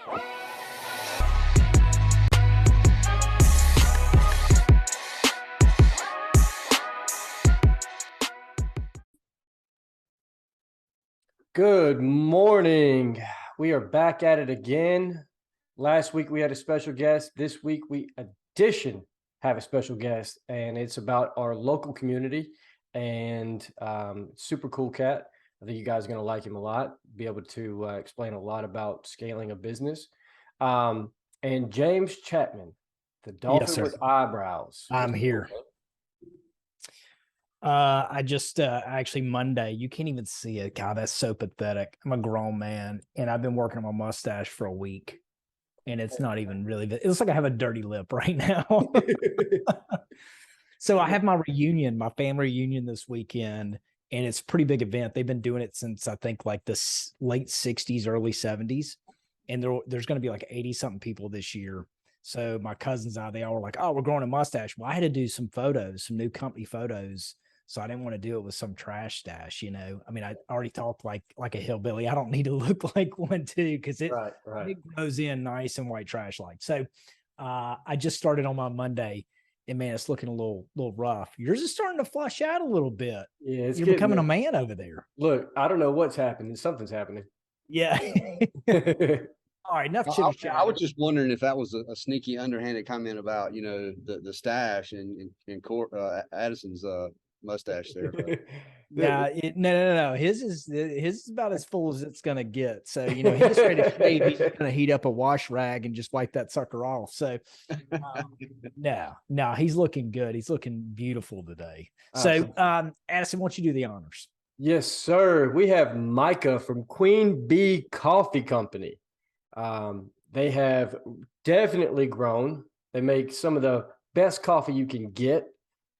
Good morning. We are back at it again. Last week we had a special guest. This week we have a special guest, and it's about our local community and super cool cat. I think you guys are going to like him a lot, be able to explain a lot about scaling a business. And James Chapman, the Yes, dolphin sir. with eyebrows. I'm here. Actually Monday, you can't even see it. God, that's so pathetic. I'm a grown man and I've been working on my mustache for a week and it's not even really, it looks like I have a dirty lip right now. So I have my reunion, my family reunion this weekend, and it's a pretty big event. They've been doing it since I think like the late 60s, early 70s. And there's going to be like 80 something people this year. So my cousins and I, they all were like, oh, we're growing a mustache. Well, I had to do some photos, some new company photos. So I didn't want to do it with some trash stash, you know. I mean, I already talked like a hillbilly. I don't need to look like one too, because it grows in nice and white trash like. So I just started on my Monday, and man, it's looking a little rough. Yours is starting to flush out a little bit. Yeah, you're becoming a man over there. Look, I don't know what's happening. Something's happening. Yeah. All right, enough chit chat. I was just wondering if that was a sneaky, underhanded comment about, you know, the stash and Addison's mustache there. No. His is about as full as it's gonna get. So, you know, he gets ready to shave. He's gonna heat up a wash rag and just wipe that sucker off. So, no, he's looking good. He's looking beautiful today. So, Addison, why don't you do the honors? Yes, sir. We have Micah from Queen Bee Coffee Company. They have definitely grown. They make some of the best coffee you can get,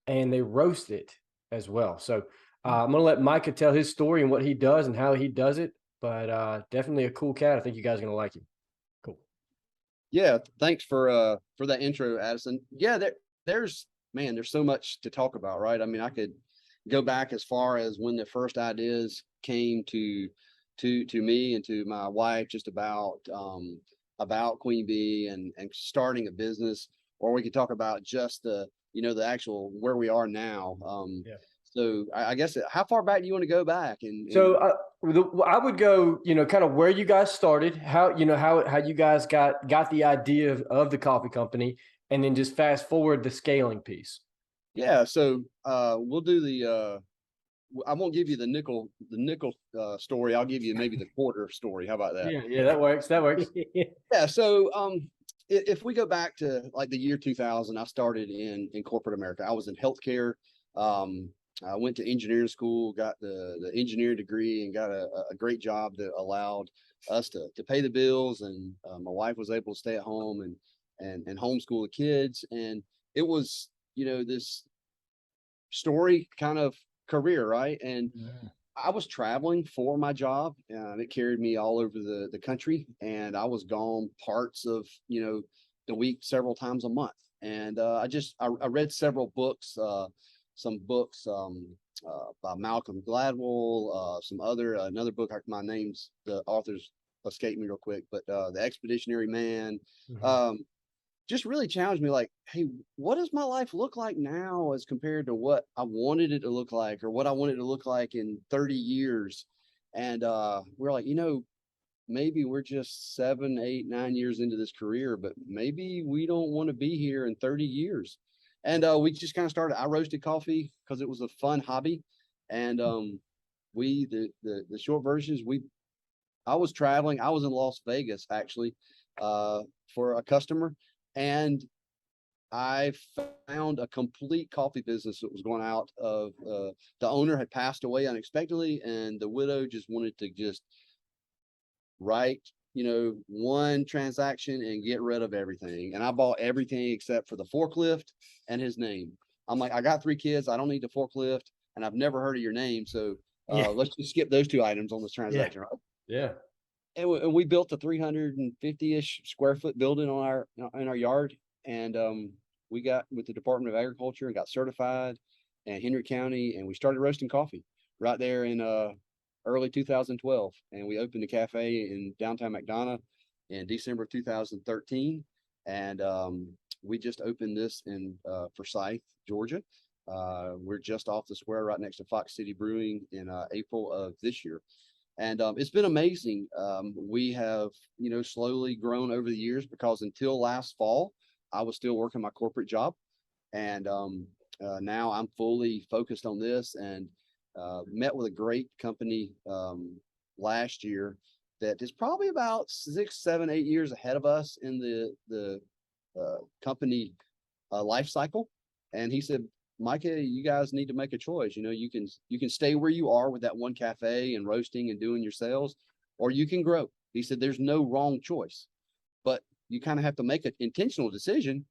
and they roast it as well. So I'm going to let Micah tell his story and what he does and how he does it, but definitely a cool cat. I think you guys are going to like him. Cool. Yeah, thanks for that intro, Addison. Yeah, there's so much to talk about, right? I mean, I could go back as far as when the first ideas came to me and to my wife, just about Queen Bee and starting a business, or we could talk about just the actual where we are now. So I guess, how far back do you want to go back? So I would go, kind of where you guys started, how you guys got the idea of the coffee company, and then just fast forward the scaling piece. Yeah. So we'll do I won't give you the nickel story. I'll give you maybe the quarter story. How about that? Yeah, that works. Yeah. So if we go back to like the year 2000, I started in corporate America. I was in healthcare. I went to engineering school, got the engineering degree, and got a great job that allowed us to pay the bills. And my wife was able to stay at home and homeschool the kids. And it was, this story kind of career, right? And I was traveling for my job, and it carried me all over the country, and I was gone parts of the week, several times a month. And I read several books, some books by Malcolm Gladwell, another book, my name's, the authors escape me real quick, but The Expeditionary Man. Just really challenged me, like, hey, what does my life look like now as compared to what I wanted it to look like, or what I wanted it to look like in 30 years? And we're like, maybe we're just 7, 8, 9 years into this career, but maybe we don't want to be here in 30 years. And we just kind of started. I roasted coffee because it was a fun hobby. And the short version is I was traveling. I was in Las Vegas, actually, for a customer. And I found a complete coffee business that was going out of, the owner had passed away unexpectedly, and the widow just wanted to just write, one transaction and get rid of everything. And I bought everything except for the forklift and his name. I'm like, I got 3 kids. I don't need the forklift, and I've never heard of your name. So let's just skip those 2 items on this transaction. Right? Yeah. And we built a 350-ish square foot building in our yard, and we got with the Department of Agriculture and got certified in Henry County, and we started roasting coffee right there in early 2012, and we opened a cafe in downtown McDonough in December of 2013. And we just opened this in Forsyth, Georgia. We're just off the square right next to Fox City Brewing in April of this year. And it's been amazing. We have, slowly grown over the years, because until last fall, I was still working my corporate job. And now I'm fully focused on this, and met with a great company last year that is probably about 6, 7, 8 years ahead of us in the company life cycle. And he said, Micah, you guys need to make a choice. You can stay where you are with that one cafe and roasting and doing your sales, or you can grow. He said, there's no wrong choice, but you kind of have to make an intentional decision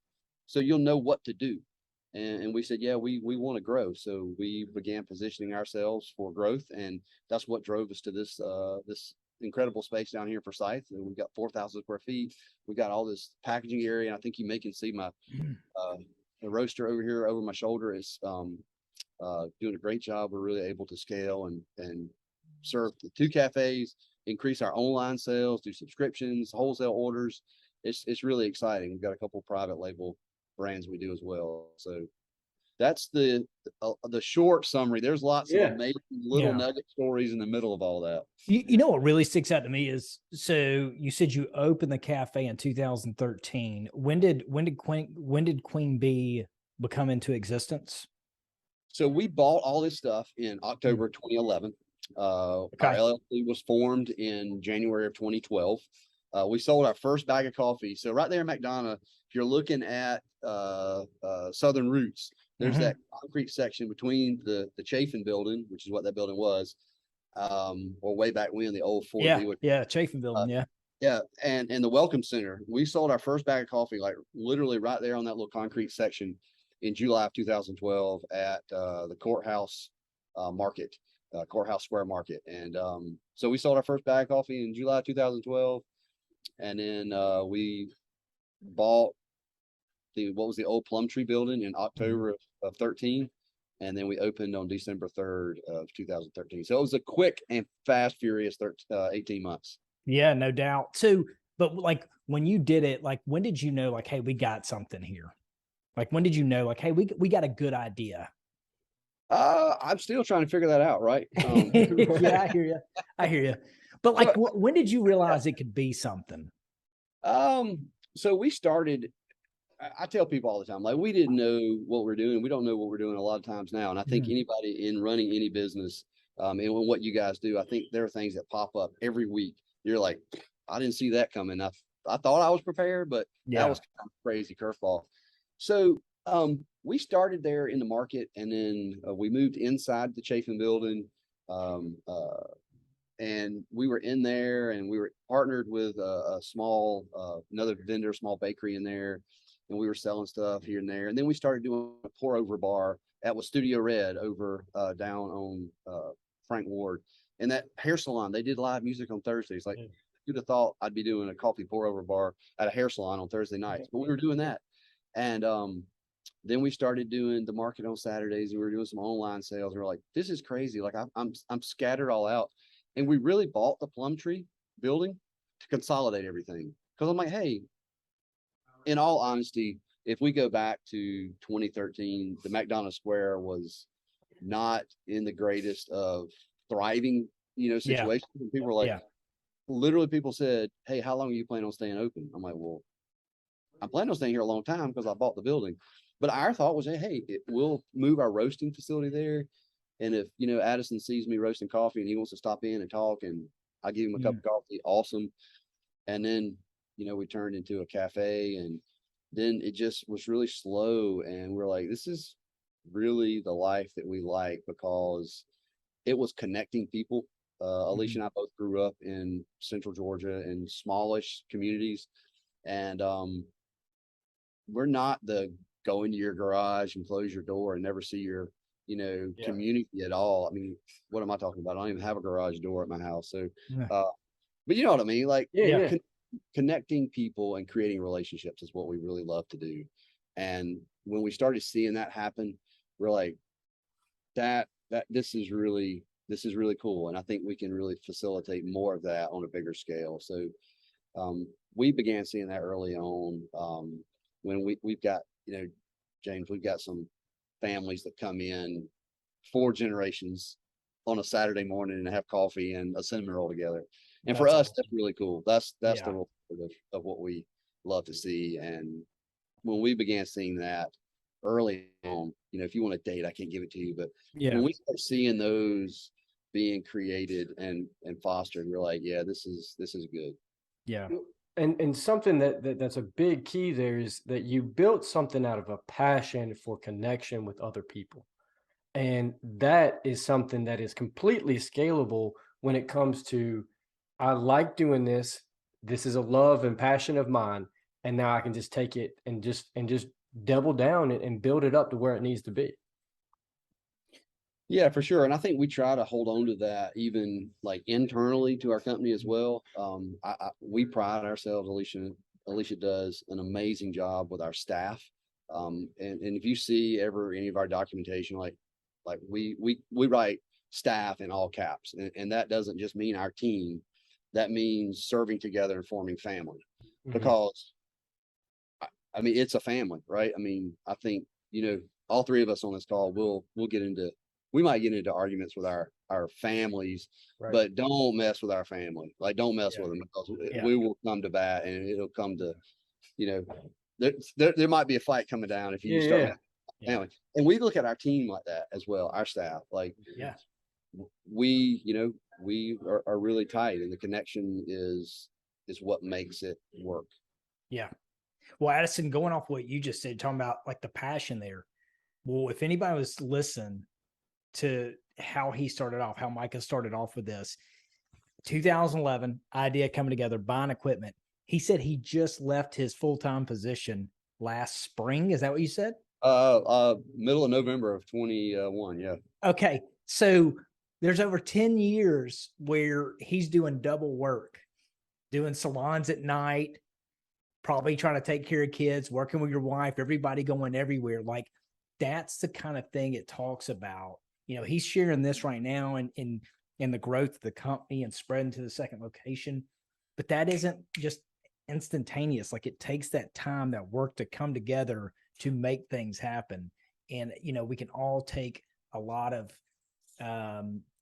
so you'll know what to do. And we said, yeah, we want to grow. So we began positioning ourselves for growth. And that's what drove us to this incredible space down here for Forsyth. We've got 4,000 square feet. We got all this packaging area. And I think you may can see my the roaster over here over my shoulder is doing a great job. We're really able to scale and serve the 2 cafes, increase our online sales, do subscriptions, wholesale orders. It's really exciting. We've got a couple of private label brands we do as well. So that's the short summary. There's lots of amazing little nugget stories in the middle of all that. You know what really sticks out to me is, so you said you opened the cafe in 2013. When did Queen Bee become into existence? So we bought all this stuff in October 2011. Our LLC was formed in January of 2012. We sold our first bag of coffee. So right there in McDonough, if you're looking at Southern Roots, there's that concrete section between the Chafin building, which is what that building was, or way back when, the old Ford. Chafin building, and the Welcome Center. We sold our first bag of coffee, like literally right there on that little concrete section in July of 2012 at the courthouse market, courthouse square market. And so we sold our first bag of coffee in July 2012. And then we bought the old Plum Tree building in October of 13. And then we opened on December 3rd of 2013. So it was a quick and fast, furious 18 months. Yeah, no doubt. So, but like when you did it, like when did you know, like, hey, we got something here? Like when did you know, like, hey, we got a good idea? I'm still trying to figure that out, right? Yeah, I hear you. But like, when did you realize it could be something? So we started, I tell people all the time, like, we didn't know what we're doing. We don't know what we're doing a lot of times now. And I think anybody in running any business, and what you guys do, I think there are things that pop up every week. You're like, I didn't see that coming. I thought I was prepared, but that was kind of crazy curveball. So we started there in the market, and then we moved inside the Chafin building. And we were in there, and we were partnered with a small, another vendor, small bakery in there. And we were selling stuff here and there. And then we started doing a pour over bar that was Studio Red over down on Frank Ward. And that hair salon, they did live music on Thursdays. Like, you'd have thought I'd be doing a coffee pour over bar at a hair salon on Thursday nights, but we were doing that. And then we started doing the market on Saturdays, and we were doing some online sales. And we're like, this is crazy. Like, I'm scattered all out. And we really bought the Plum Tree building to consolidate everything. Because I'm like, hey, in all honesty, if we go back to 2013, the McDonough Square was not in the greatest of thriving, situations. And people were like, literally people said, hey, how long are you planning on staying open? I'm like, well, I'm planning on staying here a long time because I bought the building. But our thought was, hey, we'll move our roasting facility there. And if, Addison sees me roasting coffee and he wants to stop in and talk, and I give him a cup of coffee, awesome. And then, we turned into a cafe, and then it just was really slow. And we're like, this is really the life that we like, because it was connecting people. Alicia and I both grew up in Central Georgia in smallish communities. And we're not the go into your garage and close your door and never see your community at all. I mean, what am I talking about? I don't even have a garage door at my house. So, but you know what I mean? Like, connecting people and creating relationships is what we really love to do. And when we started seeing that happen, we're like, this is really cool. And I think we can really facilitate more of that on a bigger scale. So We began seeing that early on. When we've got, James, we've got some families that come in 4 generations on a Saturday morning and have coffee and a cinnamon roll together. And for That's us, awesome. that's really cool. That's Yeah. the real part of what we love to see. And when we began seeing that early on, if you want a date, I can't give it to you, but Yeah. when we start seeing those being created and fostered, we're like, yeah, this is good. Yeah. And something that's a big key there is that you built something out of a passion for connection with other people. And that is something that is completely scalable when it comes to, I like doing this. This is a love and passion of mine. And now I can just take it and just double down and build it up to where it needs to be. Yeah, for sure. And I think we try to hold on to that even like internally to our company as well. We pride ourselves, Alicia does an amazing job with our staff. And if you see any of our documentation, like we write staff in all caps, and that doesn't just mean our team. That means serving together and forming family, because I mean, it's a family, right? I mean, I think, all 3 of us on this call, we might get into arguments with our families, Right. but don't mess with our family. Like, don't mess with them, because we will come to bat, and it'll come to, there might be a fight coming down if you start messing with family. And we look at our team like that as well, our staff. Like, we are really tight, and the connection is what makes it work. Yeah. Well, Addison, going off what you just said, talking about like the passion there. Well, if anybody was listening to how he started off, how Micah started off with this, 2011 idea coming together, buying equipment. He said he just left his full-time position last spring. Is that what you said? Middle of November of 21. Yeah. Okay. So there's over 10 years where he's doing double work, doing salons at night, probably trying to take care of kids, working with your wife, everybody going everywhere. Like, that's the kind of thing it talks about. He's sharing this right now in the growth of the company and spreading to the second location, but that isn't just instantaneous. Like, it takes that time, that work to come together to make things happen. And, we can all take a lot of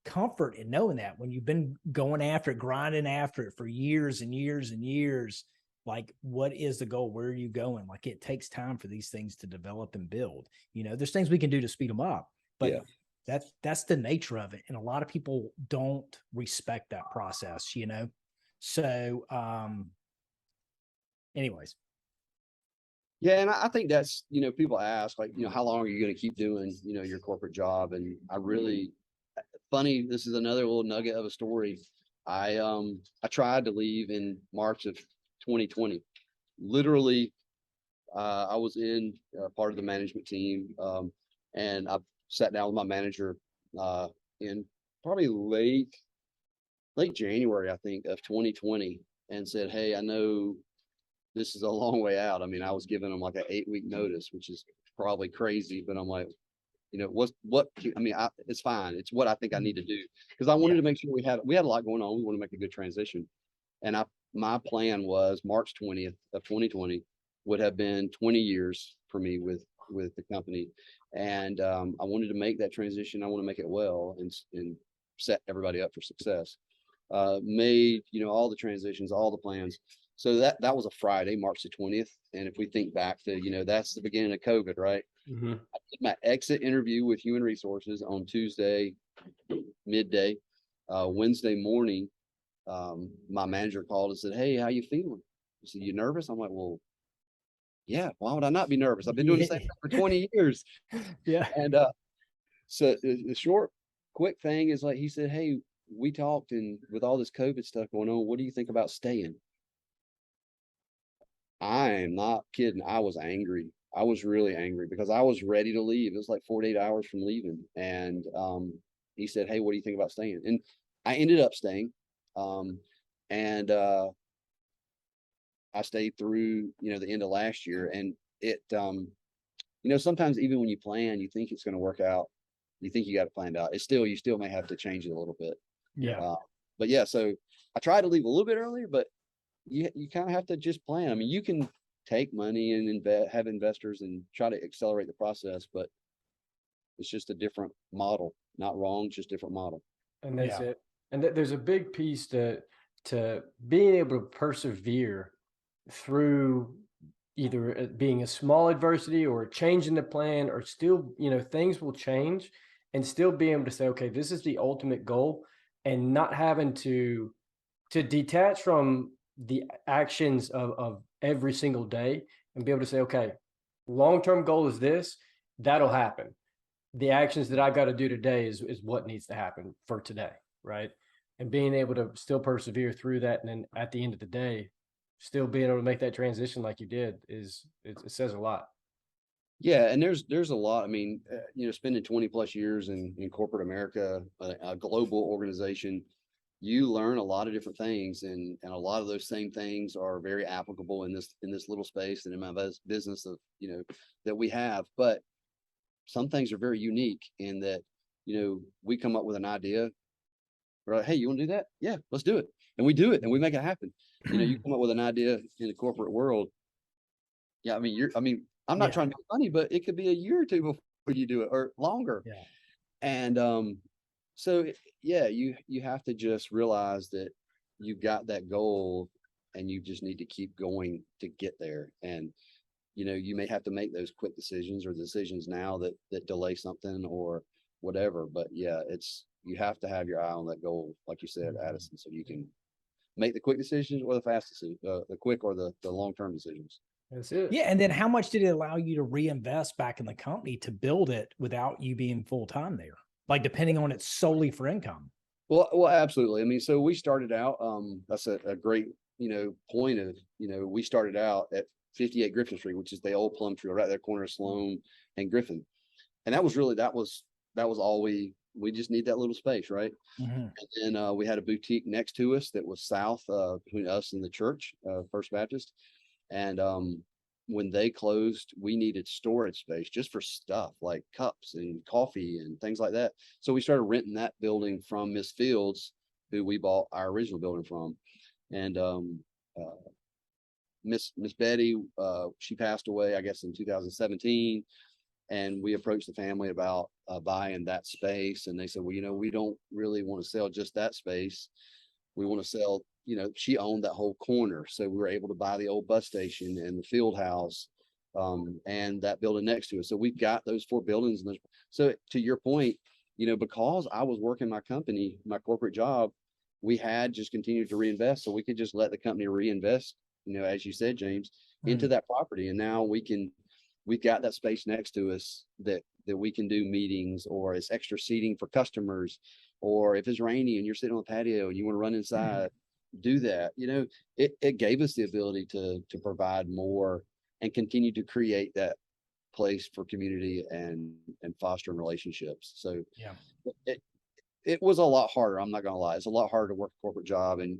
comfort in knowing that when you've been going after it, grinding after it for years and years and years, like, what is the goal? Where are you going? Like, it takes time for these things to develop and build. There's things we can do to speed them up, but that's the nature of it. And a lot of people don't respect that process, So, anyways. Yeah. And I think that's, people ask, like, how long are you going to keep doing, your corporate job? And funny, this is another little nugget of a story. I tried to leave in March of 2020. Literally, I was in part of the management team, and I sat down with my manager in probably late January, I think, of 2020, and said, "Hey, I know this is a long way out." I mean, I was giving them like an 8-week notice, which is probably crazy, but I'm like, it's fine. It's what I think I need to do, because I wanted to make sure we had a lot going on. We want to make a good transition. And my plan was March 20th of 2020 would have been 20 years for me with the company. And I wanted to make that transition. I want to make it well and set everybody up for success. Made, all the transitions, all the plans. So that was a Friday, March the 20th. And if we think back to, that's the beginning of COVID, right? I did my exit interview with Human Resources on Tuesday, midday. Wednesday morning, my manager called and said, "Hey, how you feeling?" He said, "You nervous?" I'm like, "Well, yeah, why would I not be nervous? I've been doing the same thing for 20 years. Yeah. And so the short, quick thing is, like, he said, "Hey, we talked, and with all this COVID stuff going on, what do you think about staying?" I am not kidding. I was angry. I was really angry because I was ready to leave. It was like 48 hours from leaving. And he said, "Hey, what do you think about staying?" And I ended up staying. And I stayed through, the end of last year. And it, sometimes even when you plan, you think it's going to work out. You think you got it planned out. You still may have to change it a little bit. Yeah. But yeah, so I tried to leave a little bit earlier, but you kind of have to just plan. I mean, you can take money and have investors and try to accelerate the process, but it's just a different model. Not wrong, just different model. And that's Yeah. it. And there's a big piece to being able to persevere through either being a small adversity or changing the plan, or still, things will change, and still being able to say, okay, this is the ultimate goal, and not having to detach from the actions of every single day, and be able to say, okay, long-term goal is this, that'll happen. The actions that I got to do today is what needs to happen for today, right? And being able to still persevere through that, and then at the end of the day, still being able to make that transition like you did it says a lot. Yeah, and there's a lot. I mean, spending 20 plus years in corporate America, a global organization, you learn a lot of different things, and a lot of those same things are very applicable in this little space and in my business of that we have. But some things are very unique in that we come up with an idea. We're like, hey, you want to do that? Yeah, let's do it, and we do it, and we make it happen. You come up with an idea in the corporate world. Yeah, I'm not trying to make money, but it could be a year or two before you do it, or longer. Yeah. And so yeah, you have to just realize that you've got that goal, and you just need to keep going to get there. And you may have to make those quick decisions or decisions now that delay something or whatever. But yeah, you have to have your eye on that goal, like you said, Addison, so you can make the quick decisions or the fast decisions, the quick or the long-term decisions. That's it. Yeah. And then how much did it allow you to reinvest back in the company to build it without you being full-time there? Like depending on it solely for income. Well, absolutely. I mean, so we started out, that's a great, point of, we started out at 58 Griffin Street, which is the old plum tree right there, corner of Sloan and Griffin. And that was all we just need that little space. Right. Mm-hmm. And then we had a boutique next to us that was south between us and the church, First Baptist. And when they closed, we needed storage space just for stuff like cups and coffee and things like that. So we started renting that building from Miss Fields, who we bought our original building from. And Miss Betty, she passed away, I guess, in 2017. And we approached the family about buying that space. And they said, well, we don't really want to sell just that space. We want to sell, she owned that whole corner. So we were able to buy the old bus station and the field house and that building next to us. So we've got those 4 buildings. And so to your point, because I was working my company, my corporate job, we had just continued to reinvest. So we could just let the company reinvest, as you said, James, into that property. And now we've got that space next to us that we can do meetings, or it's extra seating for customers, or if it's rainy and you're sitting on the patio and you want to run inside, do that. It gave us the ability to provide more and continue to create that place for community and fostering relationships. So yeah, it was a lot harder. I'm not going to lie. It's a lot harder to work a corporate job and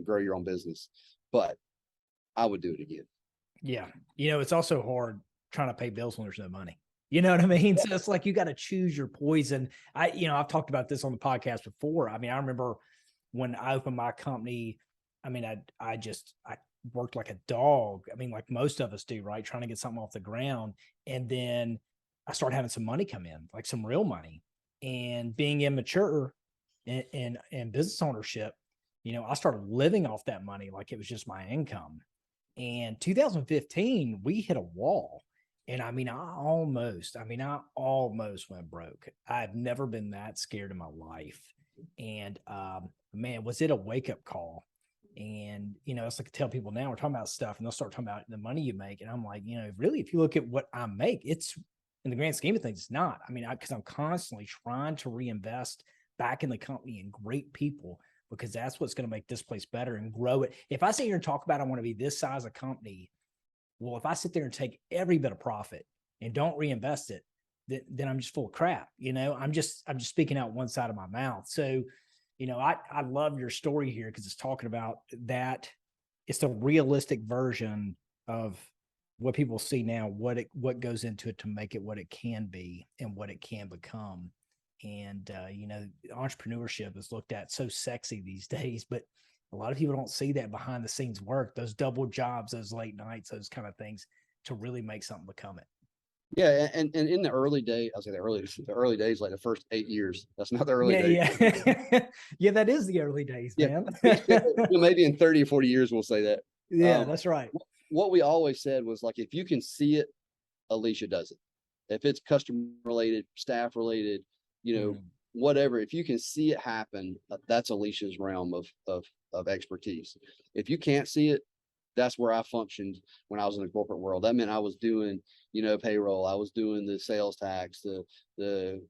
grow your own business, but I would do it again. Yeah. It's also hard trying to pay bills when there's no money. You know what I mean? So it's like, you got to choose your poison. I've talked about this on the podcast before. I mean, I remember when I opened my company, I mean, I worked like a dog. I mean, like most of us do, right? Trying to get something off the ground. And then I started having some money come in, like some real money, and being immature in business ownership, I started living off that money like it was just my income. And 2015, we hit a wall. And I mean, I almost went broke. I've never been that scared in my life. And man, was it a wake-up call? And it's like I tell people now, we're talking about stuff and they'll start talking about the money you make. And I'm like, really, if you look at what I make, it's in the grand scheme of things, it's not. I mean, because I'm constantly trying to reinvest back in the company and great people, because that's what's going to make this place better and grow it. If I sit here and talk about I want to be this size of company, well, if I sit there and take every bit of profit and don't reinvest it, then I'm just full of crap. I'm just speaking out one side of my mouth. So, I love your story here because it's talking about that. It's the realistic version of what people see now, what goes into it to make it what it can be and what it can become. And, entrepreneurship is looked at so sexy these days, but A lot of people don't see that behind the scenes work, those double jobs, those late nights, those kind of things to really make something become it. Yeah, and in the early days, I'll say the early days, like the first 8 years. That's not the early days. Yeah. Yeah, that is the early days, Yeah, man. maybe in 30 or 40 years we'll say that. Yeah, that's right. What we always said was like, if you can see it, Alicia does it. If it's customer related, staff related, whatever, if you can see it happen, that's Alicia's realm of expertise. If you can't see it, that's where I functioned when I was in the corporate world. That meant I was doing, payroll. I was doing the sales tax, the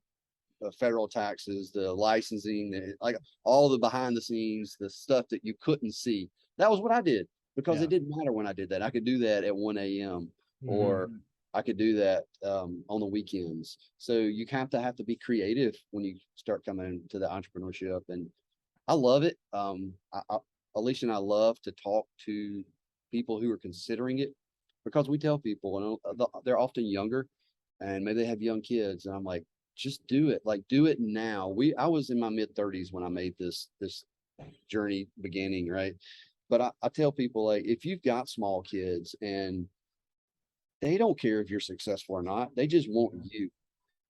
federal taxes, the licensing, like all the behind the scenes, the stuff that you couldn't see. That was what I did, because it didn't matter when I did that. I could do that at 1 a.m. or I could do that on the weekends. So you have to be creative when you start coming into the entrepreneurship, and I love it. Alicia and I love to talk to people who are considering it, because we tell people, they're often younger and maybe they have young kids, and I'm like, just do it. Like, do it now. I was in my mid-30s when I made this journey beginning, right? But I tell people, like, if you've got small kids and they don't care if you're successful or not, they just want you.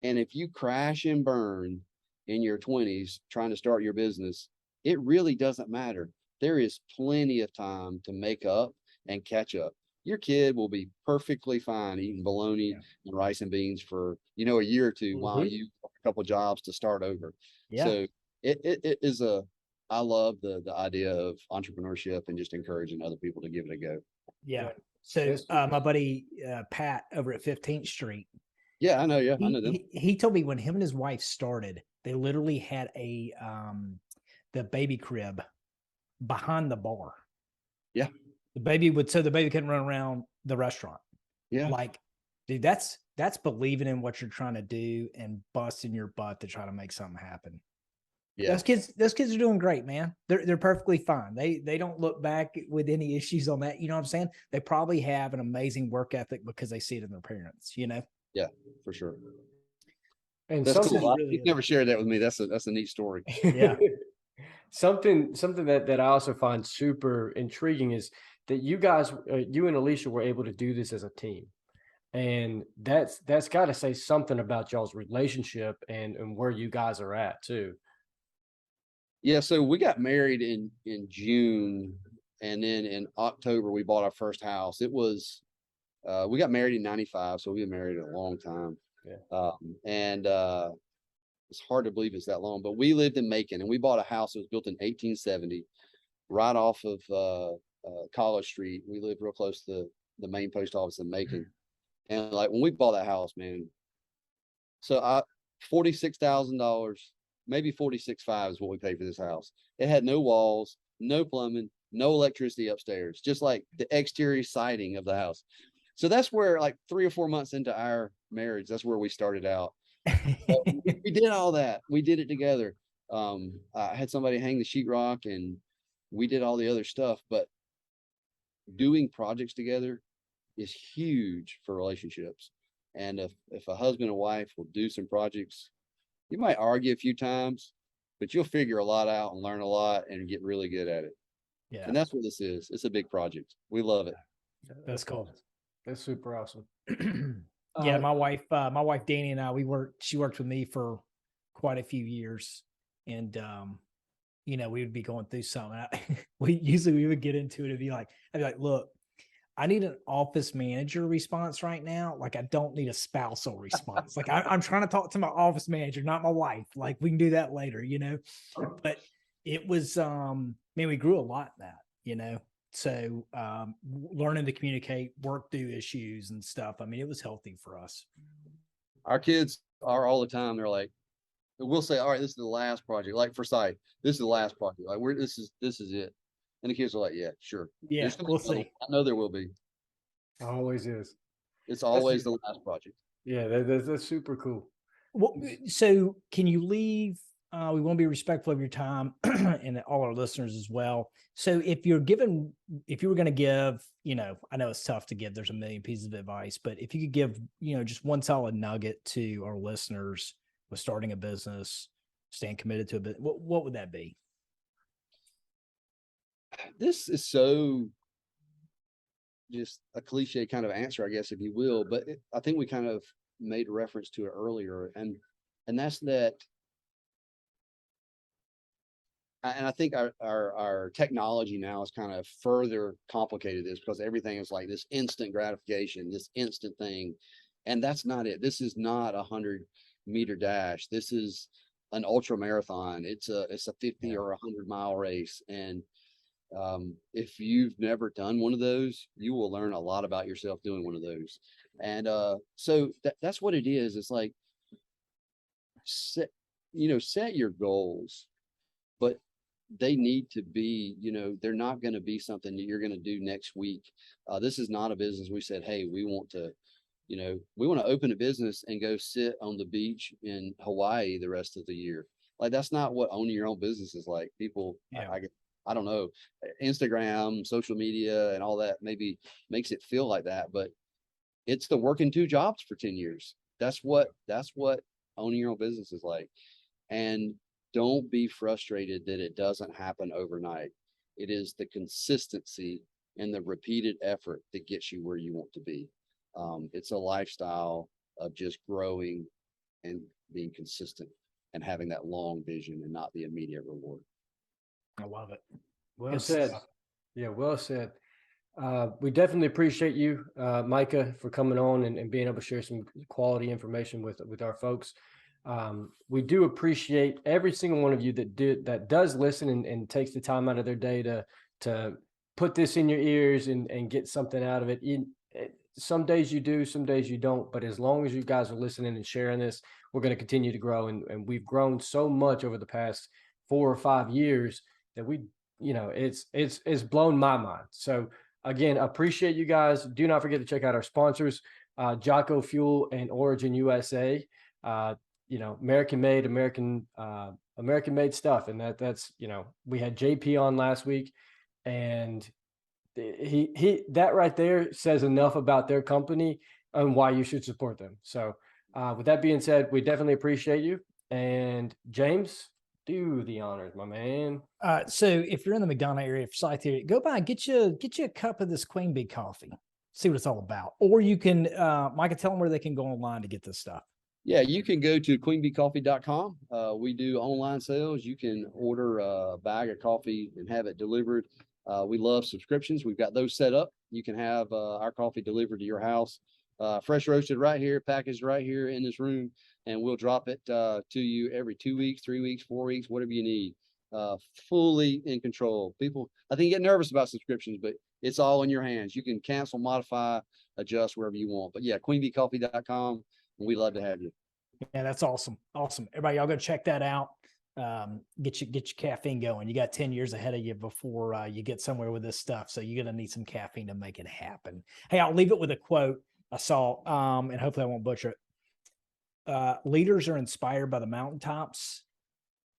And if you crash and burn in your 20s trying to start your business, it really doesn't matter. There is plenty of time to make up and catch up. Your kid will be perfectly fine eating bologna and rice and beans for, a year or two while you have a couple of jobs to start over. Yeah. So it is I love the idea of entrepreneurship and just encouraging other people to give it a go. Yeah. So my buddy Pat over at 15th Street. Yeah, I know. Yeah, I know them. He told me when him and his wife started, they literally had the baby crib behind the bar. Yeah. The baby couldn't run around the restaurant. Yeah. Like, dude, that's believing in what you're trying to do and busting your butt to try to make something happen. Yeah. Those kids are doing great, man. They're perfectly fine. They don't look back with any issues on that. You know what I'm saying? They probably have an amazing work ethic because they see it in their parents, Yeah, for sure. And that's cool. Really You've never shared that with me. That's a neat story. Yeah. Something that I also find super intriguing is that you guys, you and Alicia, were able to do this as a team, and that's got to say something about y'all's relationship and where you guys are at too. Yeah, so we got married in June, and then in October we bought our first house. It was we got married in 95, so we've been married a long time. Yeah. And it's hard to believe it's that long, but we lived in Macon, and we bought a house that was built in 1870 right off of College Street. We lived real close to the main post office in Macon. And like when we bought that house, man, so $46,000, maybe $46,500 is what we paid for this house. It had no walls, no plumbing, no electricity upstairs, just like the exterior siding of the house. So that's where, like 3 or 4 months into our marriage, that's where we started out. We did all that. We did it together. I had somebody hang the sheetrock, and we did all the other stuff. But doing projects together is huge for relationships. And if a husband and wife will do some projects, you might argue a few times, but you'll figure a lot out and learn a lot and get really good at it. Yeah. And that's what this is. It's a big project. We love it. That's cool. That's super awesome. Yeah, my wife Danny and I, she worked with me for quite a few years, and we would be going through something. We would get into it and I'd be like, look, I need an office manager response right now. Like, I don't need a spousal response. Like, I'm trying to talk to my office manager, not my wife. Like, we can do that later, but it was, we grew a lot in that, so learning to communicate, work through issues and stuff. I mean, it was healthy for us. Our kids are all the time. They're like, we'll say, all right, this is the last project. Like for Sight, this is the last project. Like this is it. And the kids are like, yeah, sure. Yeah, we'll see. I know there will be. Always is. It's always the last project. Yeah, that's super cool. Well, so can you leave? We want to be respectful of your time and all our listeners as well. So if you were going to give, I know it's tough to give, there's a million pieces of advice, but if you could give, just one solid nugget to our listeners with starting a business, staying committed to a bit, what would that be? This is so just a cliche kind of answer, I guess, if you will, but I think we kind of made reference to it earlier, and that's that. And I think our technology now has kind of further complicated this, because everything is like this instant gratification, this instant thing, and that's not it. This is not 100-meter dash. This is an ultra marathon. It's a 50 or 100-mile race, and if you've never done one of those, you will learn a lot about yourself doing one of those. And so that's what it is. It's like set your goals, but they need to be, they're not going to be something that you're going to do next week. This is not a business we said, hey, we want to open a business and go sit on the beach in Hawaii the rest of the year. Like, that's not what owning your own business is like. People, I don't know, Instagram, social media, and all that maybe makes it feel like that, but it's the working 2 jobs for 10 years. That's what owning your own business is like. And don't be frustrated that it doesn't happen overnight. It is the consistency and the repeated effort that gets you where you want to be. It's a lifestyle of just growing and being consistent and having that long vision and not the immediate reward. I love it. Well said. Yeah, well said. We definitely appreciate you, Micah, for coming on and being able to share some quality information with our folks. We do appreciate every single one of you that does listen and takes the time out of their day to put this in your ears and get something out of it. Some days you do, some days you don't, but as long as you guys are listening and sharing this, we're going to continue to grow. And we've grown so much over the past 4 or 5 years that it's blown my mind. So again, appreciate you guys. Do not forget to check out our sponsors, Jocko Fuel and Origin USA. American made stuff. And that's, we had JP on last week, and he that right there says enough about their company and why you should support them. So with that being said, we definitely appreciate you. And James, do the honors, my man. So if you're in the McDonough area, for South area, go by and get you a cup of this Queen Bee coffee. See what it's all about. Or you can, Micah, tell them where they can go online to get this stuff. Yeah, you can go to queenbeecoffee.com. We do online sales. You can order a bag of coffee and have it delivered. We love subscriptions. We've got those set up. You can have our coffee delivered to your house, fresh roasted right here, packaged right here in this room, and we'll drop it to you every 2 weeks, 3 weeks, 4 weeks, whatever you need. Fully in control. People, I think, get nervous about subscriptions, but it's all in your hands. You can cancel, modify, adjust wherever you want. But yeah, queenbeecoffee.com. We love to have you. Yeah, that's awesome. Awesome. Everybody, y'all go check that out. Get your caffeine going. You got 10 years ahead of you before you get somewhere with this stuff. So you're going to need some caffeine to make it happen. Hey, I'll leave it with a quote I saw, and hopefully I won't butcher it. Leaders are inspired by the mountaintops,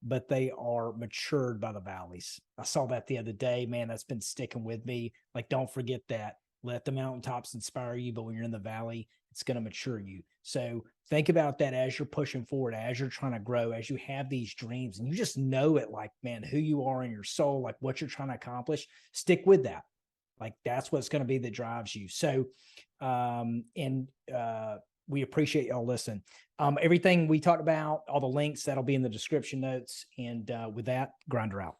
but they are matured by the valleys. I saw that the other day, man. That's been sticking with me. Like, don't forget that. Let the mountaintops inspire you, but when you're in the valley, it's going to mature you. So think about that as you're pushing forward, as you're trying to grow, as you have these dreams, and you just know it, like, man, who you are in your soul, like what you're trying to accomplish. Stick with that. Like, that's what's going to be that drives you. So, we appreciate y'all listening. Everything we talked about, all the links, that'll be in the description notes. And with that, Grinder out.